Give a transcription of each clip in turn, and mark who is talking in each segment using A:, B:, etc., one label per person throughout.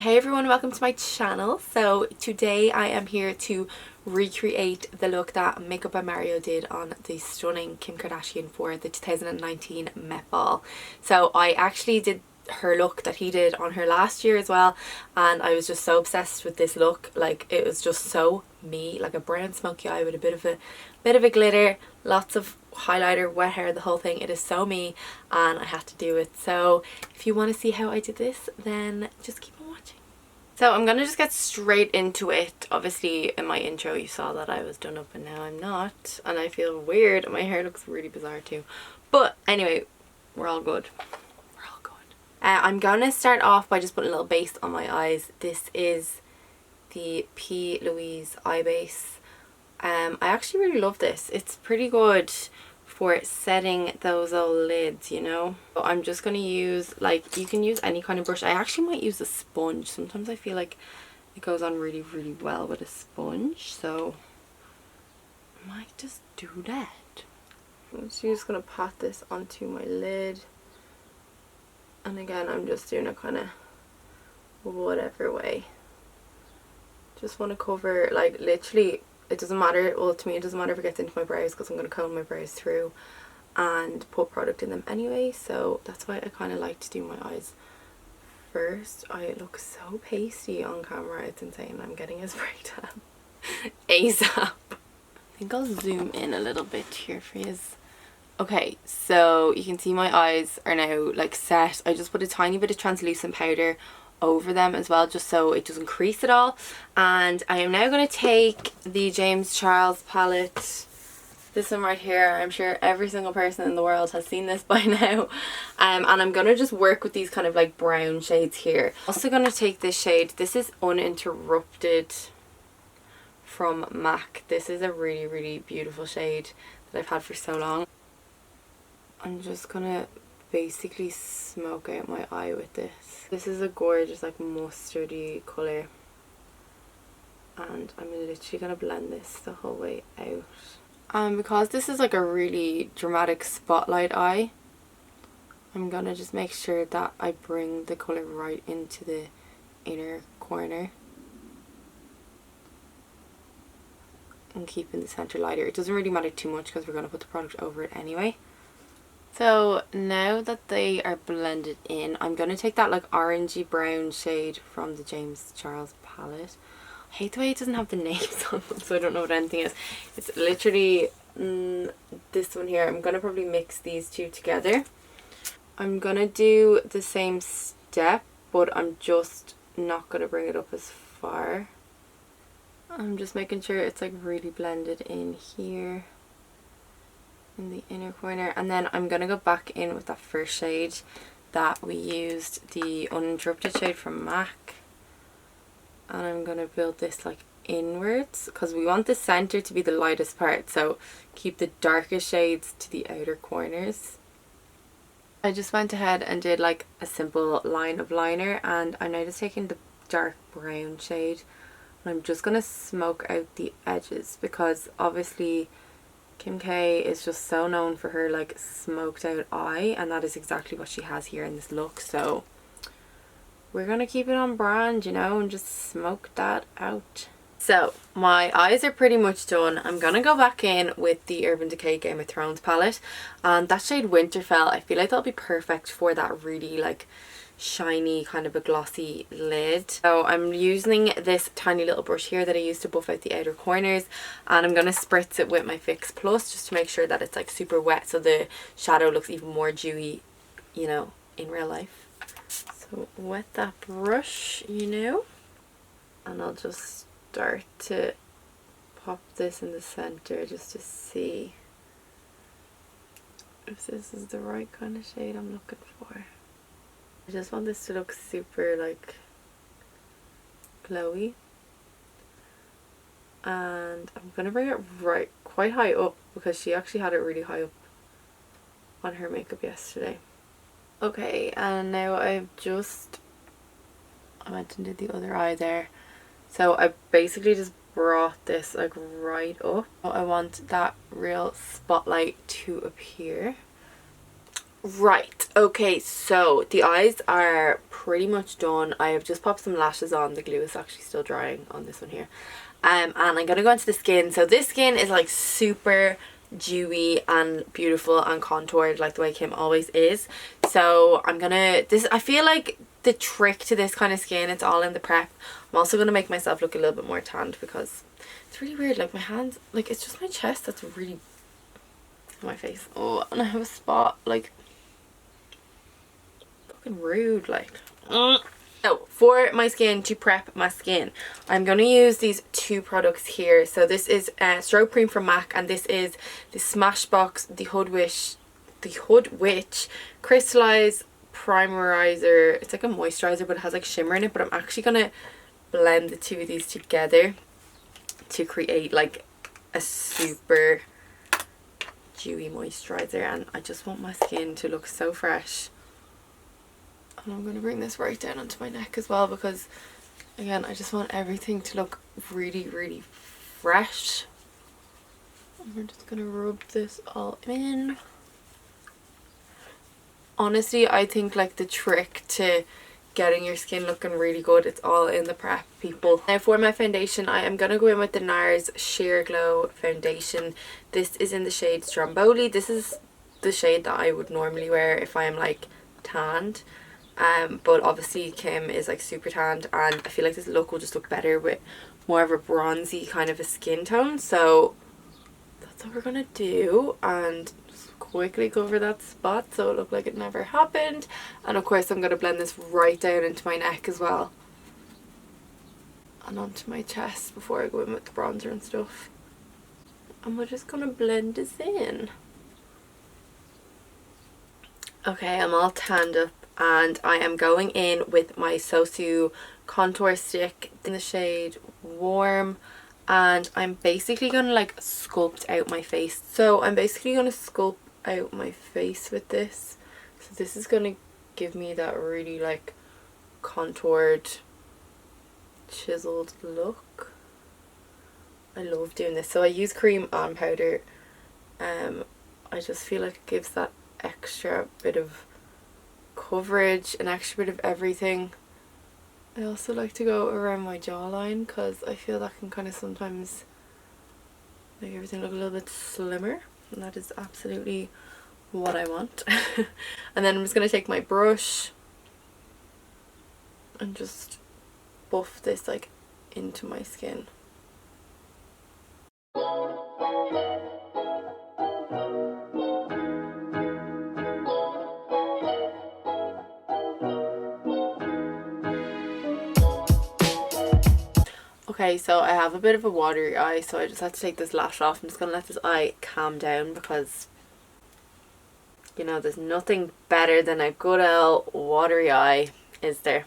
A: Hey everyone, welcome to my channel. So today I am here to recreate the look that Makeup by Mario did on the stunning Kim Kardashian for the 2019 Met Ball. So I actually did her look that he did on her last year as well, and I was just so obsessed with this look. Like, it was just so me, like a brown smoky eye with a bit of a glitter, lots of highlighter, wet hair, the whole thing. It is so me, and I had to do it. So if you want to see how I did this, then just keep on watching. So I'm gonna just get straight into it. Obviously in my intro you saw that I was done up and now I'm not, and I feel weird. My hair looks really bizarre too, but anyway, we're all good. I'm gonna start off by just putting a little base on my eyes. This is the P. Louise eye base. I actually really love this. It's pretty good for setting those old lids, you know. So I'm just gonna use, like, you can use any kind of brush. I actually might use a sponge. Sometimes I feel like it goes on really well with a sponge, so I might just do that. I'm just gonna pat this onto my lid. And again, I'm just doing it kind of whatever way. Just want to cover, like, literally, it doesn't matter, well, to me it doesn't matter if it gets into my brows because I'm going to comb my brows through and put product in them anyway. So that's why I kind of like to do my eyes first. I look so pasty on camera, it's insane. I'm getting a breakdown ASAP. I think I'll zoom in a little bit here for you. Okay, so you can see my eyes are now like set. I just put a tiny bit of translucent powder over them as well, just so it doesn't crease at all. And I am now going to take the James Charles palette, this one right here. I'm sure every single person in the world has seen this by now. And I'm going to just work with these kind of like brown shades here. Also going to take this shade. This is Uninterrupted from MAC. This is a really beautiful shade that I've had for so long. I'm just gonna basically smoke out my eye with this. This is a gorgeous like mustardy colour, and I'm literally gonna blend this the whole way out. Because this is like a really dramatic spotlight eye, I'm gonna just make sure that I bring the colour right into the inner corner and keeping the centre lighter. It doesn't really matter too much because we're gonna put the product over it anyway. So now that they are blended in, I'm going to take that like orangey brown shade from the James Charles palette. I hate the way it doesn't have the names on them, so I don't know what anything is. It's literally this one here. I'm going to probably mix these two together. I'm going to do the same step, but I'm just not going to bring it up as far. I'm just making sure it's like really blended in here in the inner corner, and then I'm gonna go back in with that first shade that we used, the Uninterrupted shade from MAC, and I'm gonna build this like inwards because we want the center to be the lightest part, so keep the darkest shades to the outer corners. I just went ahead and did like a simple line of liner, and I'm now just taking the dark brown shade and I'm just gonna smoke out the edges because obviously Kim K is just so known for her like smoked out eye, and that is exactly what she has here in this look. So we're gonna keep it on brand, you know, and just smoke that out. So my eyes are pretty much done. I'm gonna go back in with the Urban Decay Game of Thrones palette, and that shade Winterfell, I feel like that'll be perfect for that really like shiny kind of a glossy lid. So I'm using this tiny little brush here that I used to buff out the outer corners, and I'm going to spritz it with my Fix Plus just to make sure that it's like super wet so the shadow looks even more dewy, you know, in real life. So wet that brush, you know, and I'll just start to pop this in the center just to see if this is the right kind of shade I'm looking for. I just want this to look super like glowy, and I'm gonna bring it right quite high up because she actually had it really high up on her makeup yesterday. Okay, and now I went and did the other eye there, so I basically just brought this like right up. I want that real spotlight to appear Right, okay, so the eyes are pretty much done. I have just popped some lashes on. The glue is actually still drying on this one here. And I'm gonna go into the skin. So this skin is like super dewy and beautiful and contoured, like the way Kim always is. So I'm gonna, I feel like the trick to this kind of skin, it's all in the prep. I'm also gonna make myself look a little bit more tanned because it's really weird, like my hands, like it's just my chest that's really on my face. Oh, and I have a spot, like fucking rude, like. So for my skin, to prep my skin, I'm going to use these two products here. So this is Strobe Cream from MAC, and this is the Smashbox the Hood Witch Crystallized Primerizer. It's like a moisturizer, but it has like shimmer in it. But I'm actually going to blend the two of these together to create like a super dewy moisturizer, and I just want my skin to look so fresh. And I'm going to bring this right down onto my neck as well, because again I just want everything to look really, really fresh. And we're just going to rub this all in. Honestly, I think like the trick to getting your skin looking really good, it's all in the prep, people. Now for my foundation, I am going to go in with the NARS Sheer Glow foundation. This is in the shade Stromboli. This is the shade that I would normally wear if I am like tanned. But obviously Kim is like super tanned, and I feel like this look will just look better with more of a bronzy kind of a skin tone. So that's what we're gonna do, and just quickly cover that spot so it looked like it never happened. And of course I'm gonna blend this right down into my neck as well, and onto my chest before I go in with the bronzer and stuff. And we're just gonna blend this in. Okay, I'm all tanned up, and I am going in with my xoxo contour stick in the shade Warm, and I'm basically gonna like sculpt out my face. So I'm basically gonna sculpt out my face with this. So this is gonna give me that really like contoured, chiseled look. I love doing this. So I use cream and powder. I just feel like it gives that extra bit of coverage, an extra bit of everything. I also like to go around my jawline because I feel that can kind of sometimes make everything look a little bit slimmer, and that is absolutely what I want. And then I'm just going to take my brush and just buff this like into my skin. Okay, so I have a bit of a watery eye, so I just have to take this lash off. I'm just going to let this eye calm down because, you know, there's nothing better than a good old watery eye, is there?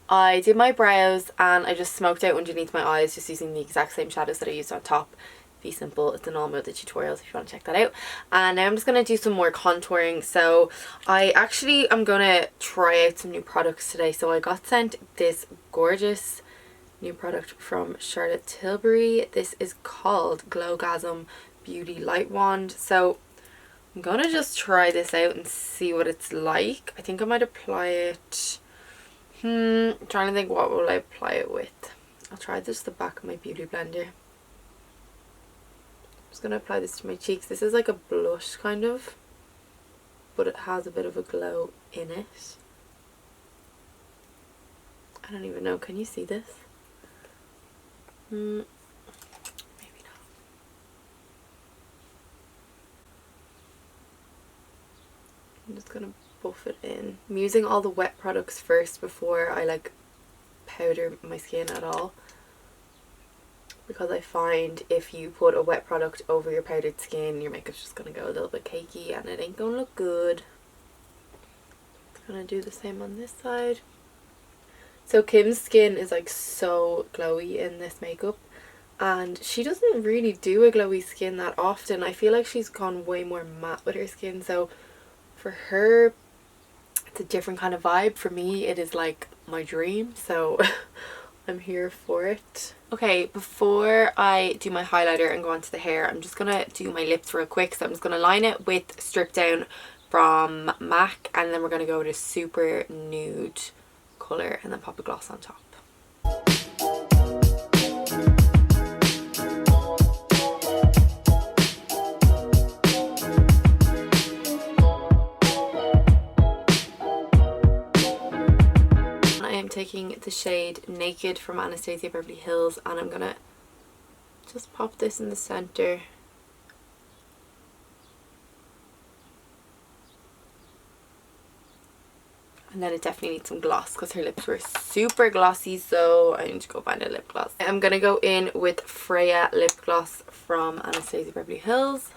A: I did my brows and I just smoked out underneath my eyes just using the exact same shadows that I used on top. Be simple. It's in all my other tutorials if you want to check that out. And now I'm just going to do some more contouring. So I actually am going to try out some new products today. So I got sent this gorgeous new product from Charlotte Tilbury. This is called Glowgasm Beauty Light Wand. So I'm gonna just try this out and see what it's like. I think I might apply it, I'm trying to think, what will I apply it with? I'll try just the back of my beauty blender. I'm just gonna apply this to my cheeks. This is like a blush kind of, but it has a bit of a glow in it. I don't even know, can you see this? Maybe not. I'm just gonna buff it in. I'm using all the wet products first before I like powder my skin at all, because I find if you put a wet product over your powdered skin, your makeup's just gonna go a little bit cakey and it ain't gonna look good. I'm gonna do the same on this side. So Kim's skin is like so glowy in this makeup, and she doesn't really do a glowy skin that often. I feel like she's gone way more matte with her skin, so for her it's a different kind of vibe. For me it is like my dream, so I'm here for it. Okay, before I do my highlighter and go on to the hair, I'm just gonna do my lips real quick. So I'm just gonna line it with Strip Down from MAC, and then we're going to go with a super nude colour and then pop a gloss on top. I am taking the shade Naked from Anastasia Beverly Hills, and I'm going to just pop this in the centre. And then it definitely needs some gloss because her lips were super glossy, so I need to go find a lip gloss. I'm going to go in with Freya lip gloss from Anastasia Beverly Hills.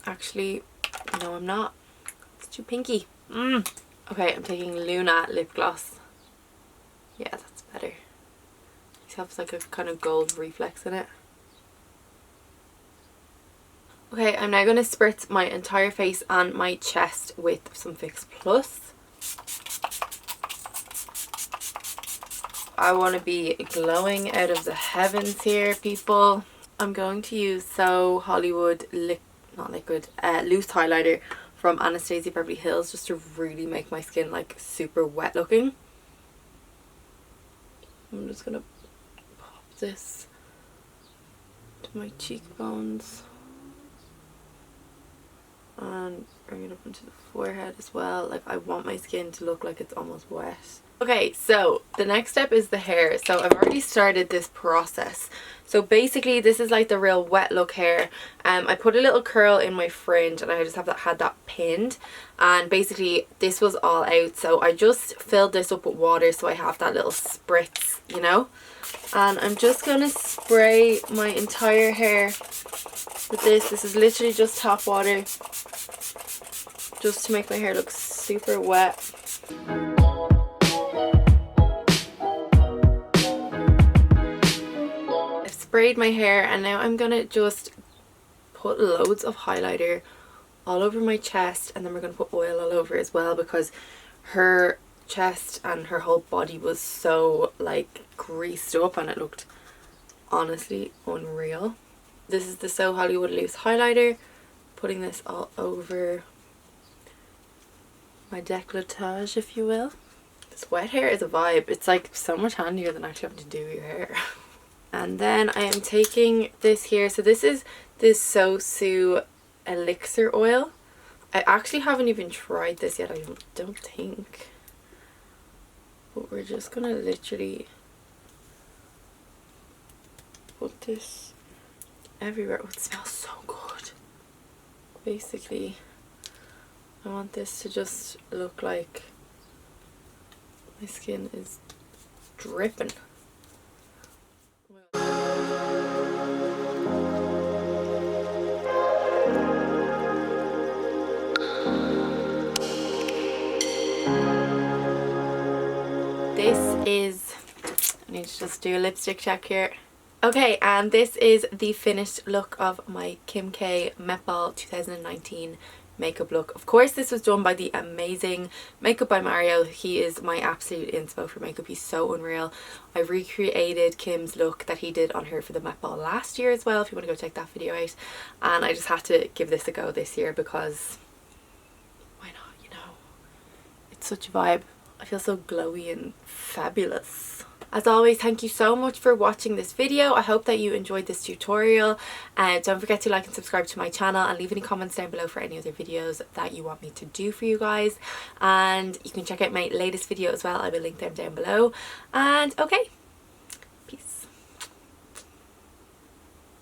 A: Actually, no I'm not. It's too pinky. Okay, I'm taking Luna lip gloss. Yeah, that's better. It has like a kind of gold reflex in it. Okay, I'm now going to spritz my entire face and my chest with some Fix Plus. I want to be glowing out of the heavens here, people. I'm going to use So Hollywood loose highlighter from Anastasia Beverly Hills just to really make my skin like super wet looking. I'm just going to pop this to my cheekbones. And bring it up into the forehead as well. Like, I want my skin to look like it's almost wet. Okay, so the next step is the hair. So I've already started this process. So basically this is like the real wet look hair. I put a little curl in my fringe and I just had that pinned, and basically this was all out, so I just filled this up with water so I have that little spritz, you know. And I'm just gonna spray my entire hair with this. This is literally just tap water, just to make my hair look super wet. I've sprayed my hair and now I'm gonna just put loads of highlighter all over my chest, and then we're gonna put oil all over as well because her chest and her whole body was so like greased up and it looked honestly unreal. This is the So Hollywood loose highlighter, putting this all over my décolletage, if you will. This wet hair is a vibe. It's like so much handier than actually having to do your hair. And then I am taking this here. So this is this xoxo elixir oil. I actually haven't even tried this yet, I don't think. But we're just gonna literally put this everywhere. Oh, it smells so good. Basically, I want this to just look like my skin is dripping. This is, I need to just do a lipstick check here. Okay, and this is the finished look of my Kim K Met Ball 2019 makeup look. Of course, this was done by the amazing Makeup by Mario. He is my absolute inspo for makeup. He's so unreal. I recreated Kim's look that he did on her for the Met Ball last year as well, if you want to go check that video out. And I just had to give this a go this year because why not, you know? It's such a vibe. I feel so glowy and fabulous. As always, thank you so much for watching this video. I hope that you enjoyed this tutorial. Don't forget to like and subscribe to my channel and leave any comments down below for any other videos that you want me to do for you guys. And you can check out my latest video as well. I will link them down below. And okay, peace.